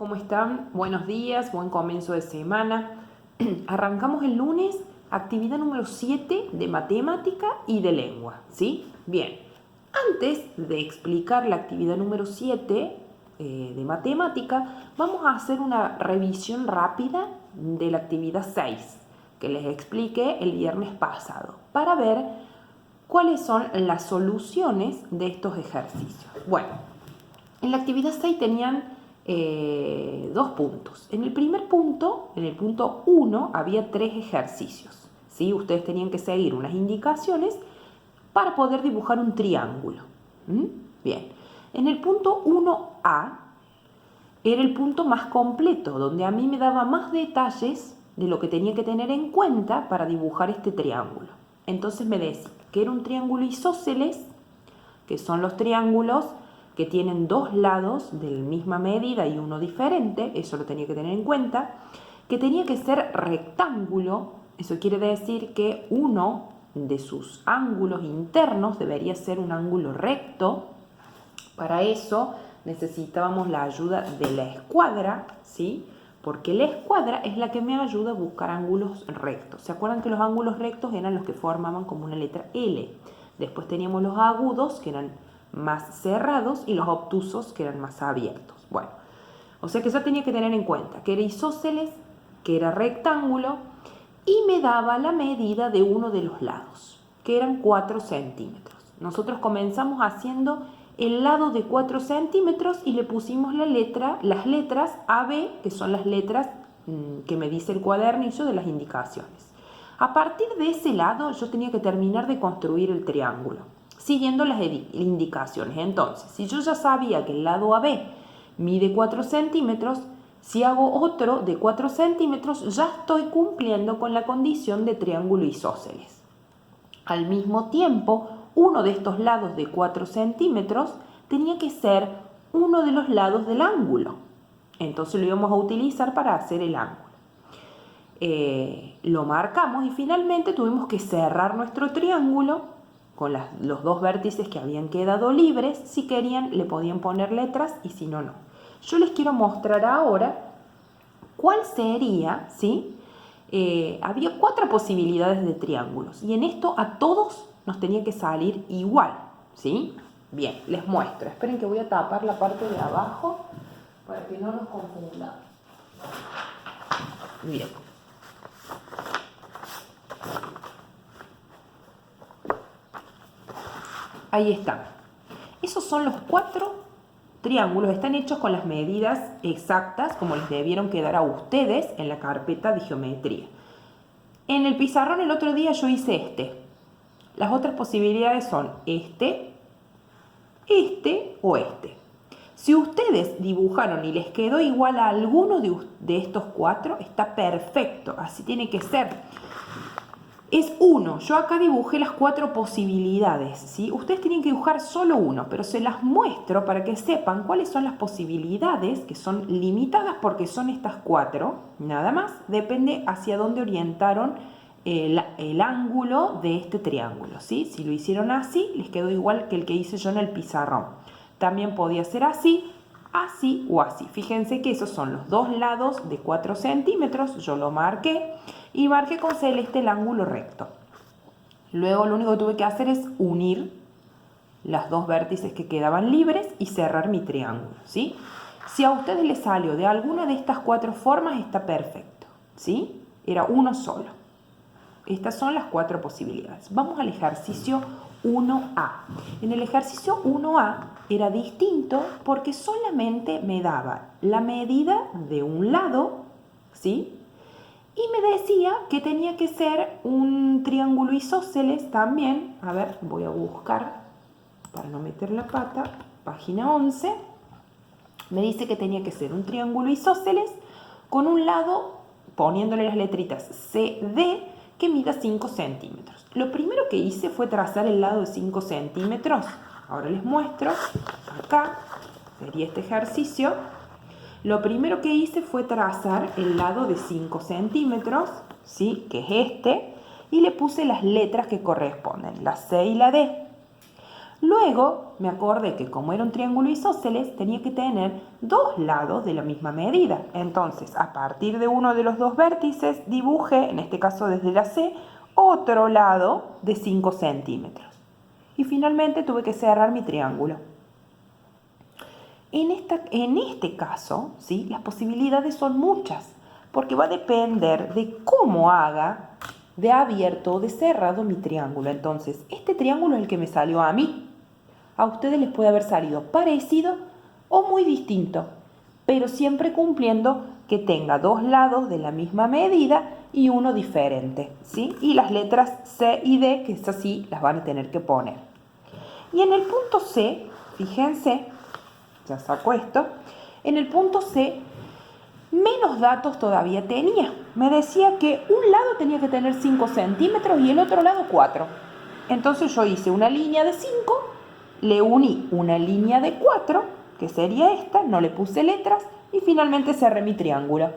¿Cómo están? Buenos días, buen comienzo de semana. Arrancamos el lunes, actividad número 7 de matemática y de lengua, ¿sí? Bien, antes de explicar la actividad número 7 de matemática, vamos a hacer una revisión rápida de la actividad 6, que les expliqué el viernes pasado, para ver cuáles son las soluciones de estos ejercicios. Bueno, en la actividad 6 tenían dos puntos. En el primer punto, en el punto 1, había 3 ejercicios, ¿sí? Ustedes tenían que seguir unas indicaciones para poder dibujar un triángulo. Bien, en el punto 1A era el punto más completo, donde a mí me daba más detalles de lo que tenía que tener en cuenta para dibujar este triángulo. Entonces me decía que era un triángulo isósceles, que son los triángulos que tienen dos lados de la misma medida y uno diferente, eso lo tenía que tener en cuenta, que tenía que ser rectángulo, eso quiere decir que uno de sus ángulos internos debería ser un ángulo recto. Para eso necesitábamos la ayuda de la escuadra, ¿sí? Porque la escuadra es la que me ayuda a buscar ángulos rectos. ¿Se acuerdan que los ángulos rectos eran los que formaban como una letra L? Después teníamos los agudos, que eran más cerrados, y los obtusos, que eran más abiertos. Bueno, o sea que yo tenía que tener en cuenta que era isósceles, que era rectángulo, y me daba la medida de uno de los lados, que eran 4 centímetros. Nosotros comenzamos haciendo el lado de 4 centímetros y le pusimos las letras AB, que son las letras que me dice el cuadernillo de las indicaciones. A partir de ese lado yo tenía que terminar de construir el triángulo, siguiendo las indicaciones. Entonces, si yo ya sabía que el lado AB mide 4 centímetros, si hago otro de 4 centímetros, ya estoy cumpliendo con la condición de triángulo isósceles. Al mismo tiempo, uno de estos lados de 4 centímetros tenía que ser uno de los lados del ángulo. Entonces lo íbamos a utilizar para hacer el ángulo. Lo marcamos y finalmente tuvimos que cerrar nuestro triángulo con los dos vértices que habían quedado libres. Si querían le podían poner letras y si no, no. Yo les quiero mostrar ahora cuál sería, ¿sí? Había 4 posibilidades de triángulos y en esto a todos nos tenía que salir igual, ¿sí? Bien, les muestro. Esperen que voy a tapar la parte de abajo para que no nos confundamos. Bien. Ahí están. Esos son los 4 triángulos. Están hechos con las medidas exactas como les debieron quedar a ustedes en la carpeta de geometría. En el pizarrón el otro día yo hice este. Las otras posibilidades son este o este. Si ustedes dibujaron y les quedó igual a alguno de estos 4, está perfecto. Así tiene que ser. Es uno. Yo acá dibujé las 4 posibilidades, ¿sí? Ustedes tienen que dibujar solo uno, pero se las muestro para que sepan cuáles son las posibilidades, que son limitadas porque son estas 4, nada más. Depende hacia dónde orientaron el ángulo de este triángulo, ¿sí? Si lo hicieron así, les quedó igual que el que hice yo en el pizarrón. También podía ser así, así o así. Fíjense que esos son los dos lados de 4 centímetros, yo lo marqué y marqué con celeste el ángulo recto. Luego lo único que tuve que hacer es unir las dos vértices que quedaban libres y cerrar mi triángulo, ¿sí? Si a ustedes les salió de alguna de estas 4 formas, está perfecto, ¿sí? Era uno solo. Estas son las 4 posibilidades. Vamos al ejercicio 1A. En el ejercicio 1A era distinto porque solamente me daba la medida de un lado, ¿sí? Y me decía que tenía que ser un triángulo isósceles también. A ver, voy a buscar para no meter la pata. Página 11. Me dice que tenía que ser un triángulo isósceles con un lado, poniéndole las letritas CD, que mida 5 centímetros. Lo primero que hice fue trazar el lado de 5 centímetros. Ahora les muestro. Acá sería este ejercicio. Lo primero que hice fue trazar el lado de 5 centímetros, ¿sí? Que es este, y le puse las letras que corresponden, la C y la D. Luego me acordé que como era un triángulo isósceles tenía que tener dos lados de la misma medida. Entonces, a partir de uno de los dos vértices dibujé, en este caso desde la C, otro lado de 5 centímetros. Y finalmente tuve que cerrar mi triángulo. En este caso, ¿sí?, las posibilidades son muchas, porque va a depender de cómo haga de abierto o de cerrado mi triángulo. Entonces, este triángulo es el que me salió a mí. A ustedes les puede haber salido parecido o muy distinto, pero siempre cumpliendo que tenga dos lados de la misma medida y uno diferente, ¿sí? Y las letras C y D, que esas sí las van a tener que poner. Y en el punto C, fíjense, ya saco esto, en el punto C menos datos todavía tenía. Me decía que un lado tenía que tener 5 centímetros y el otro lado 4. Entonces yo hice una línea de 5, le uní una línea de 4, que sería esta, no le puse letras y finalmente cerré mi triángulo.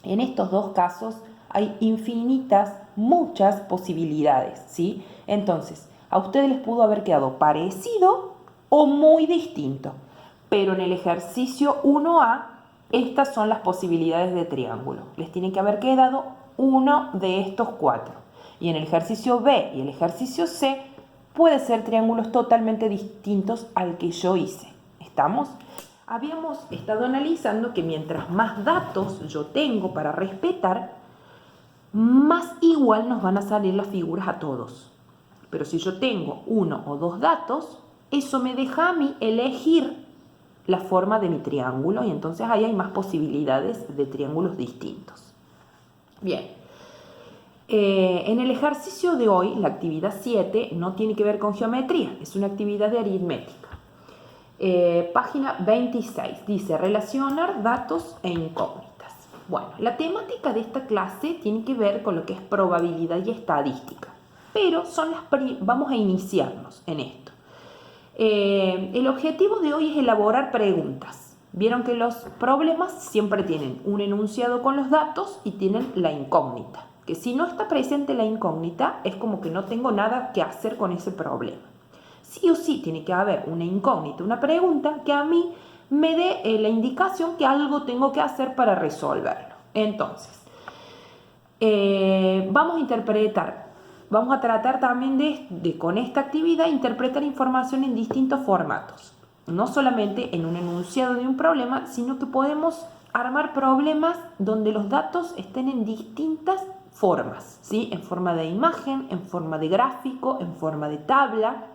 En estos dos casos hay infinitas, muchas posibilidades, ¿sí? Entonces, a ustedes les pudo haber quedado parecido o muy distinto, pero en el ejercicio 1A estas son las posibilidades de triángulo. Les tiene que haber quedado uno de estos 4. Y en el ejercicio B y el ejercicio C puede ser triángulos totalmente distintos al que yo hice. ¿Estamos? Habíamos estado analizando que mientras más datos yo tengo para respetar, más igual nos van a salir las figuras a todos. Pero si yo tengo uno o dos datos, eso me deja a mí elegir la forma de mi triángulo y entonces ahí hay más posibilidades de triángulos distintos. Bien, en el ejercicio de hoy, la actividad 7 no tiene que ver con geometría, es una actividad de aritmética. Página 26, dice relacionar datos e incógnitas. Bueno, la temática de esta clase tiene que ver con lo que es probabilidad y estadística, pero vamos a iniciarnos en esto. El objetivo de hoy es elaborar preguntas. Vieron que los problemas siempre tienen un enunciado con los datos y tienen la incógnita. Que si no está presente la incógnita, es como que no tengo nada que hacer con ese problema. Sí o sí tiene que haber una incógnita, una pregunta que a mí me dé la indicación que algo tengo que hacer para resolverlo. Entonces, vamos a tratar también de con esta actividad interpretar información en distintos formatos. No solamente en un enunciado de un problema, sino que podemos armar problemas donde los datos estén en distintas formas, ¿sí? En forma de imagen, en forma de gráfico, en forma de tabla.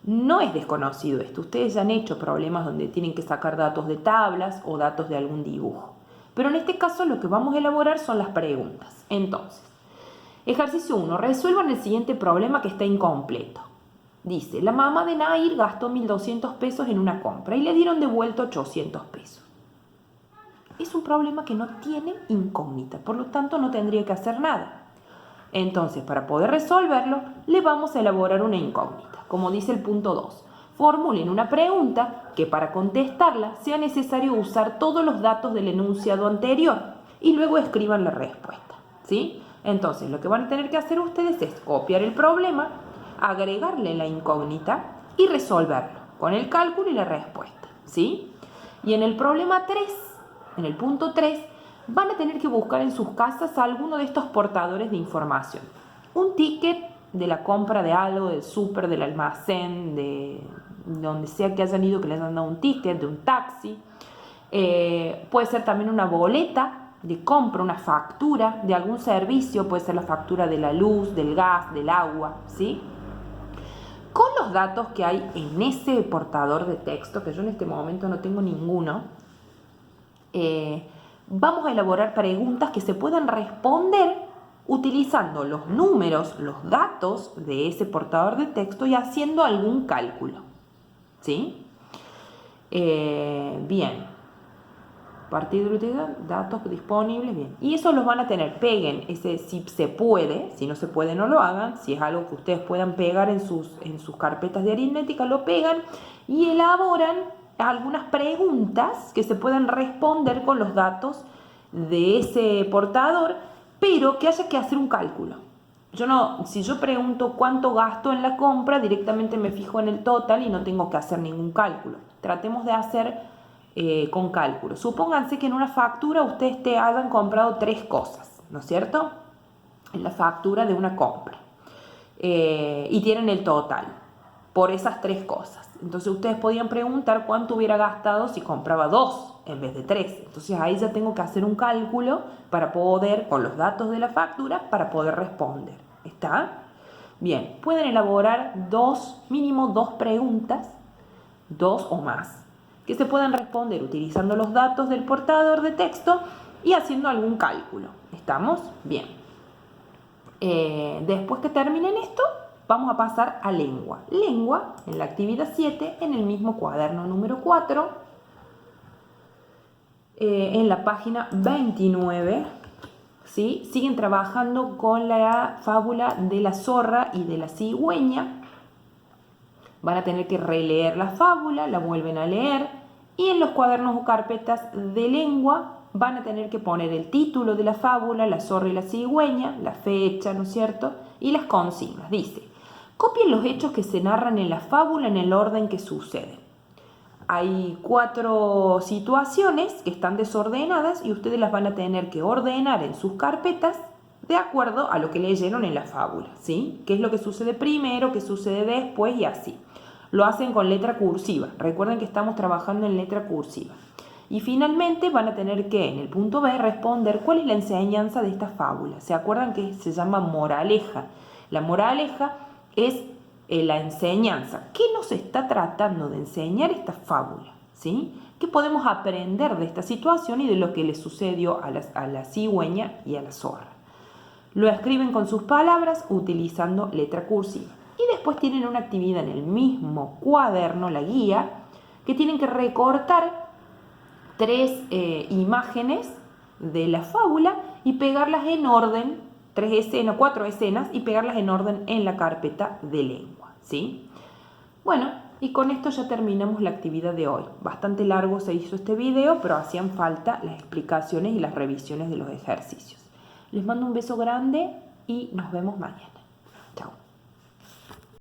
No es desconocido esto. Ustedes ya han hecho problemas donde tienen que sacar datos de tablas o datos de algún dibujo. Pero en este caso lo que vamos a elaborar son las preguntas. Entonces, ejercicio 1. Resuelvan el siguiente problema que está incompleto. Dice, la mamá de Nair gastó 1.200 pesos en una compra y le dieron de vuelta 800 pesos. Es un problema que no tiene incógnita, por lo tanto no tendría que hacer nada. Entonces, para poder resolverlo, le vamos a elaborar una incógnita. Como dice el punto 2, formulen una pregunta que para contestarla sea necesario usar todos los datos del enunciado anterior y luego escriban la respuesta, ¿sí? Entonces, lo que van a tener que hacer ustedes es copiar el problema, agregarle la incógnita y resolverlo con el cálculo y la respuesta, ¿sí? Y en el problema 3, en el punto 3, van a tener que buscar en sus casas a alguno de estos portadores de información. Un ticket de la compra de algo, del súper, del almacén, de donde sea que hayan ido, que les han dado un ticket, de un taxi. Puede ser también una boleta de compra, una factura de algún servicio, puede ser la factura de la luz, del gas, del agua, ¿sí? Con los datos que hay en ese portador de texto, que yo en este momento no tengo ninguno, vamos a elaborar preguntas que se puedan responder utilizando los números, los datos de ese portador de texto y haciendo algún cálculo, ¿sí? Bien. Partir de datos disponibles, bien. Y eso los van a tener, peguen ese si se puede, si no se puede no lo hagan, si es algo que ustedes puedan pegar en sus carpetas de aritmética, lo pegan y elaboran algunas preguntas que se puedan responder con los datos de ese portador, pero que haya que hacer un cálculo. Si yo pregunto cuánto gasto en la compra, directamente me fijo en el total y no tengo que hacer ningún cálculo. Tratemos de hacer con cálculo. Supónganse que en una factura ustedes te hayan comprado 3 cosas, ¿no es cierto? En la factura de una compra. Y tienen el total por esas 3 cosas. Entonces ustedes podían preguntar cuánto hubiera gastado si compraba 2 en vez de 3. Entonces ahí ya tengo que hacer un cálculo para poder, con los datos de la factura, para poder responder. ¿Está? Bien, pueden elaborar mínimo dos preguntas, 2 o más, que se pueden responder utilizando los datos del portador de texto y haciendo algún cálculo. ¿Estamos? Bien. Después que terminen esto, vamos a pasar a lengua. Lengua, en la actividad 7, en el mismo cuaderno número 4, en la página 29, ¿sí? Siguen trabajando con la fábula de la zorra y de la cigüeña. Van a tener que releer la fábula, la vuelven a leer, y en los cuadernos o carpetas de lengua van a tener que poner el título de la fábula, la zorra y la cigüeña, la fecha, ¿no es cierto? Y las consignas. Dice, copien los hechos que se narran en la fábula en el orden que suceden. Hay 4 situaciones que están desordenadas y ustedes las van a tener que ordenar en sus carpetas de acuerdo a lo que leyeron en la fábula, ¿sí? ¿Qué es lo que sucede primero, qué sucede después y así? Lo hacen con letra cursiva. Recuerden que estamos trabajando en letra cursiva. Y finalmente van a tener que, en el punto B, responder cuál es la enseñanza de esta fábula. ¿Se acuerdan que se llama moraleja? La moraleja es la enseñanza. ¿Qué nos está tratando de enseñar esta fábula? ¿Sí? ¿Qué podemos aprender de esta situación y de lo que le sucedió a la cigüeña y a la zorra? Lo escriben con sus palabras utilizando letra cursiva. Y después tienen una actividad en el mismo cuaderno, la guía, que tienen que recortar 3 imágenes de la fábula y pegarlas en orden, 4 escenas, y pegarlas en orden en la carpeta de lengua, ¿sí? Bueno, y con esto ya terminamos la actividad de hoy. Bastante largo se hizo este video, pero hacían falta las explicaciones y las revisiones de los ejercicios. Les mando un beso grande y nos vemos mañana. Chao.